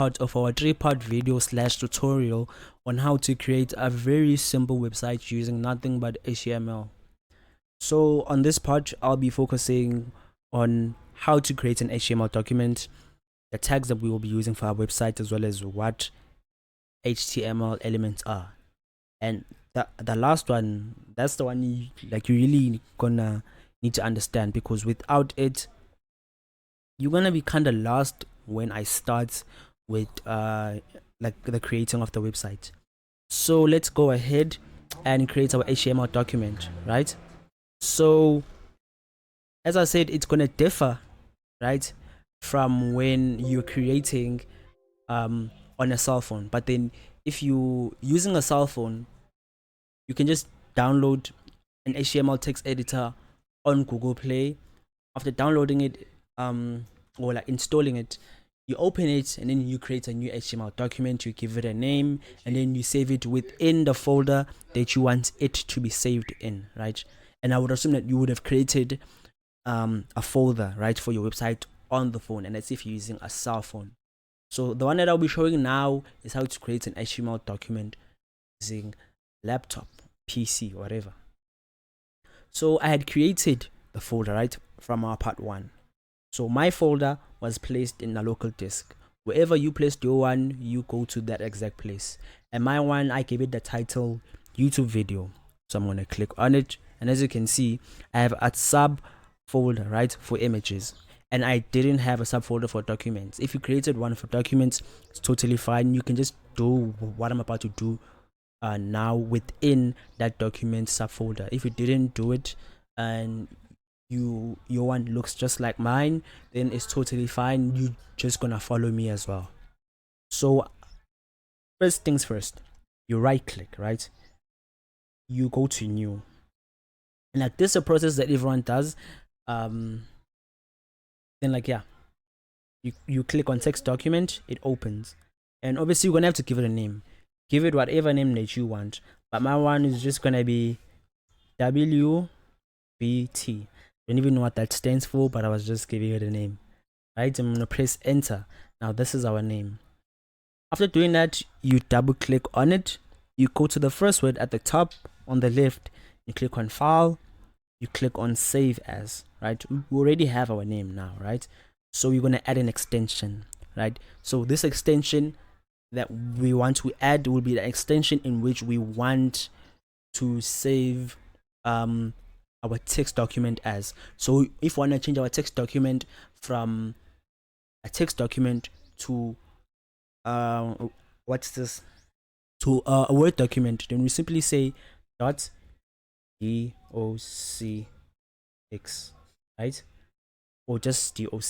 part of our 3-part video / tutorial on how to create a very simple website using nothing but HTML. So on this part, I'll be focusing on how to create an HTML document, the tags that we will be using for our website, as well as what HTML elements are. And the last one, that's the one you really gonna need to understand, because without it, you're gonna be kind of lost when I start with like the creating of the website. So let's go ahead and create our HTML document, right? So as I said, it's gonna differ, right, from when you're creating on a cell phone. But then if you using a cell phone, you can just download an HTML text editor on Google Play. After downloading it or like installing it, you open it and then you create a new HTML document, you give it a name, and then you save it within the folder that you want it to be saved in, right? And I would assume that you would have created a folder, right, for your website on the phone, and that's if you're using a cell phone. So the one that I'll be showing now is how to create an HTML document using laptop, PC, whatever. So I had created the folder, right, from our part 1. So my folder was placed in a local disk. Wherever you placed your one, you go to that exact place. And my one, I gave it the title YouTube video. So I'm going to click on it. And as you can see, I have a sub folder, right, for images. And I didn't have a subfolder for documents. If you created one for documents, it's totally fine. You can just do what I'm about to do now within that document subfolder. If you didn't do it and your one looks just like mine, then it's totally fine. You just gonna follow me as well. So first things first, you right click, right, you go to new, and like this is a process that everyone does. Then like, yeah, you click on text document, it opens, and obviously you're gonna have to give it a name. Give it whatever name that you want, but my one is just gonna be WBT. Don't even know what that stands for, but I was just giving it a name, right? I'm gonna press enter. Now this is our name. After doing that, you double click on it, you go to the first word at the top on the left, you click on file, you click on save as, right? We already have our name now, right? So we're gonna add an extension, right? So this extension that we want to add will be the extension in which we want to save our text document as. So if we want to change our text document from a text document to what's this, to a Word document, then we simply say .docx, right, or just doc.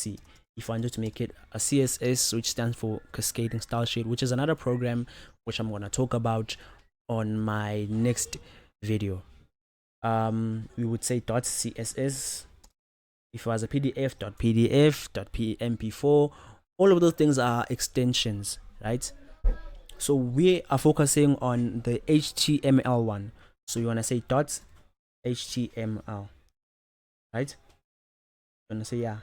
If I wanted to make it a CSS, which stands for cascading style sheet, which is another program which I'm going to talk about on my next video. We would say .css. If it was a PDF, .pdf, .mp4, all of those things are extensions, right? So we are focusing on the HTML one. So you want to say .html, right? You want to say, yeah,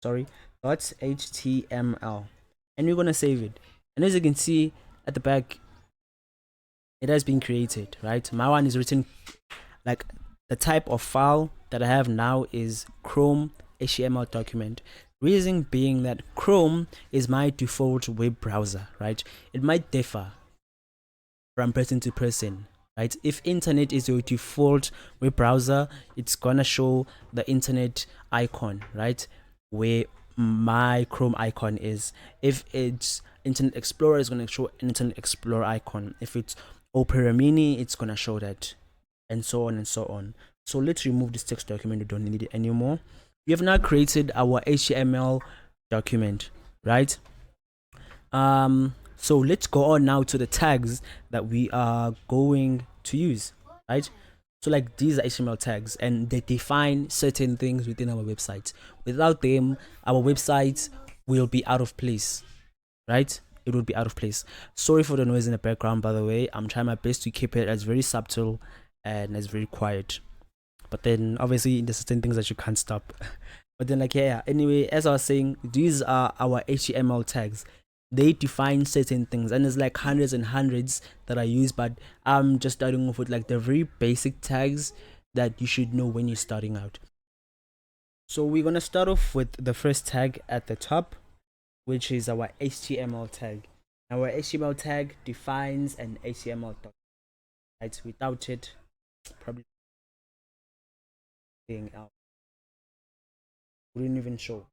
sorry, .html, and we're going to save it. And as you can see at the back, it has been created, right? My one is written like the type of file that I have now is Chrome HTML document. Reason being that Chrome is my default web browser, right? It might differ from person to person, right? If internet is your default web browser, it's gonna show the internet icon, right, where my Chrome icon is. If it's Internet Explorer, it's gonna show an Internet Explorer icon. If it's Opera Mini, it's gonna show that, and so on and so on. So let's remove this text document. We don't need it anymore. We have now created our HTML document, right? So let's go on now to the tags that we are going to use, right? So like these are HTML tags, and they define certain things within our website. Without them, our website will be out of place, right? It would be out of place. Sorry for the noise in the background, by the way. I'm trying my best to keep it as very subtle and as very quiet, but then obviously there's certain things that you can't stop. But then like yeah, anyway, as I was saying, these are our HTML tags. They define certain things, and there's like hundreds and hundreds that I use, but I'm just starting off with like the very basic tags that you should know when you're starting out. So we're gonna start off with the first tag at the top, which is our HTML tag. Our HTML tag defines an HTML document. Right? Without it, probably being out wouldn't even show.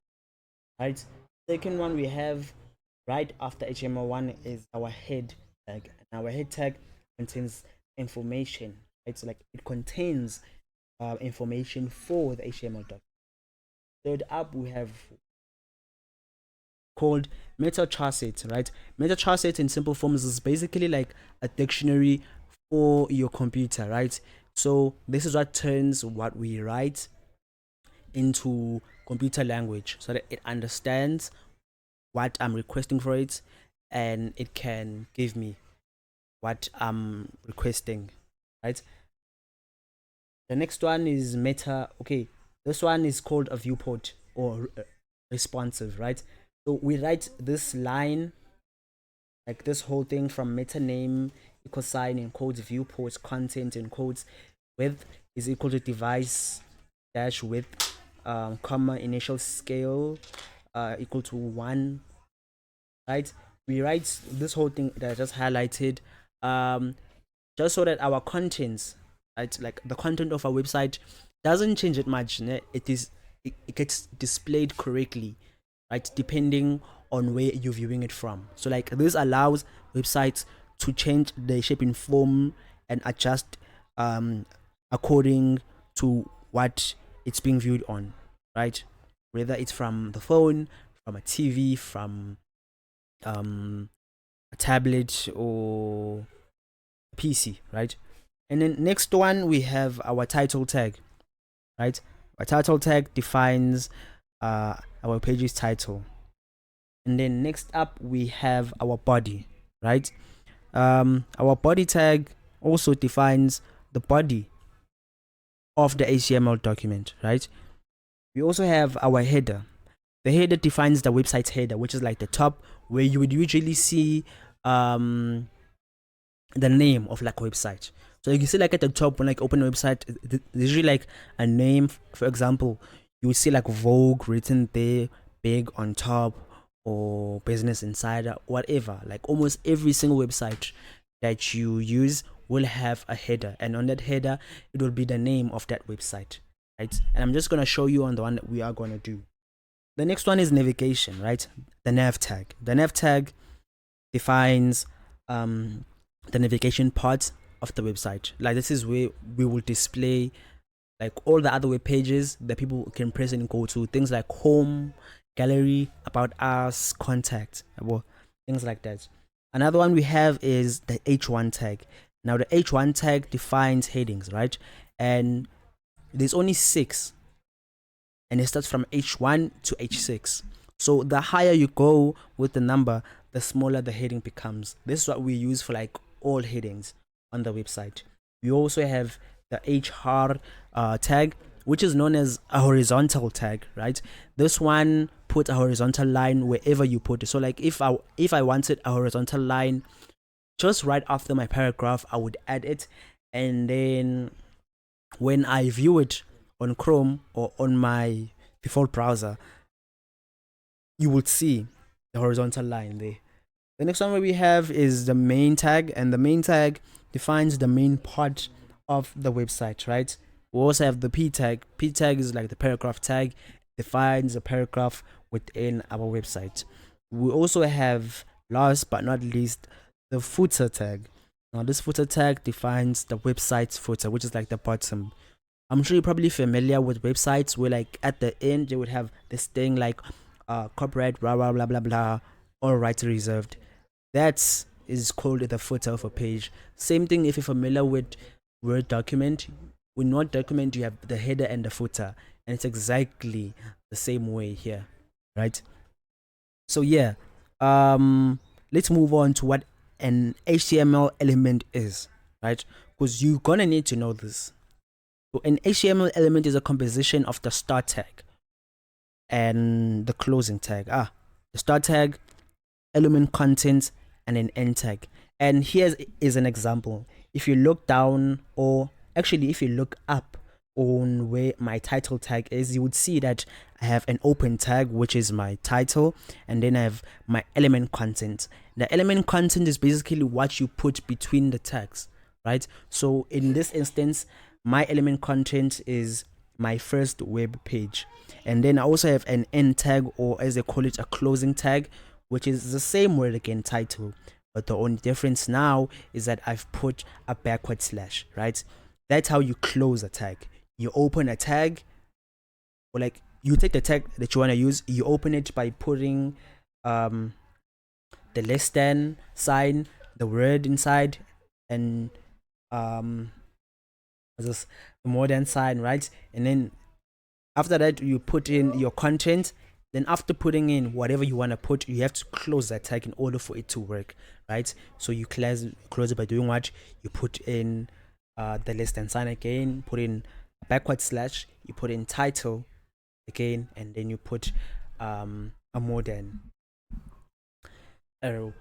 Right? Second one we have right after HTML1 is our head tag. And our head tag contains information. It's like it contains information for the HTML document. Third up, we have called meta charset, right? Meta charset in simple forms is basically like a dictionary for your computer, right? So this is what turns what we write into computer language so that it understands what I'm requesting for it, and it can give me what I'm requesting, right? The next one is meta. Okay, this one is called a viewport or responsive, right? So we write this line, like this whole thing from meta name equals sign in quotes, viewport content in quotes, width is equal to device dash width, comma initial scale equal to 1, right? We write this whole thing that I just highlighted, just so that our contents, right, like the content of our website doesn't change it much. It gets displayed correctly, right, depending on where you're viewing it from. So like this allows websites to change the shape and form and adjust according to what it's being viewed on, right? Whether it's from the phone, from a TV, from a tablet or a PC, right? And then next one we have our title tag, right? Our title tag defines our page's title. And then next up we have our body, right? Our body tag also defines the body of the HTML document, right? We also have our header. The header defines the website's header, which is like the top where you would usually see the name of like a website. So you see like at the top when like open a website, there's usually like a name. For example, you would see like Vogue written there, big on top, or Business Insider, whatever. Like almost every single website that you use will have a header, and on that header it will be the name of that website, right? And I'm just gonna show you on the one that we are gonna do. The next one is navigation, right? The nav tag. The nav tag defines the navigation part of the website. Like this is where we will display like all the other web pages that people can press and go to, things like home, gallery, about us, contact, well, things like that. Another one we have is the H1 tag. Now the H1 tag defines headings, right? And there's only 6, and it starts from H1 to H6. So the higher you go with the number, the smaller the heading becomes. This is what we use for like all headings on the website. We also have the HR tag, which is known as a horizontal tag, right? This one puts a horizontal line wherever you put it. So like if I wanted a horizontal line just right after my paragraph, I would add it, and then when I view it on Chrome or on my default browser, you would see the horizontal line there. The next one we have is the main tag, and the main tag defines the main part of the website, right? We also have the P tag. P tag is like the paragraph tag, defines a paragraph within our website. We also have, last but not least, the footer tag. Now this footer tag defines the website's footer, which is like the bottom. I'm sure you're probably familiar with websites where like at the end they would have this thing like copyright blah blah blah blah blah, all rights reserved. That is called the footer of a page. Same thing if you're familiar with Word document. In Word document you have the header and the footer, and it's exactly the same way here, right? So yeah, let's move on to what an HTML element is, right? Because you're gonna need to know this. So an HTML element is a composition of the start tag, and the closing tag. The start tag, element content, and an end tag. And here is an example. If you look down, or actually if you look up on where my title tag is, you would see that I have an open tag, which is my title, and then I have my element content. The element content is basically what you put between the tags, right? So in this instance, my element content is my first web page, and then I also have an end tag, or as they call it, a closing tag, which is the same word again, title, but the only difference now is that I've put a backward slash, right? That's how you close a tag. You open a tag, or like you take the tag that you want to use, you open it by putting the less than sign, the word inside, and this more than sign, right? And then after that, you put in your content. Then after putting in whatever you want to put, you have to close that tag in order for it to work, right? So you close it by doing what? You put in the less than sign again, put in a backward slash, you put in title again, and then you put a more than arrow.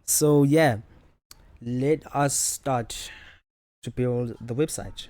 So yeah, let us start to build the website.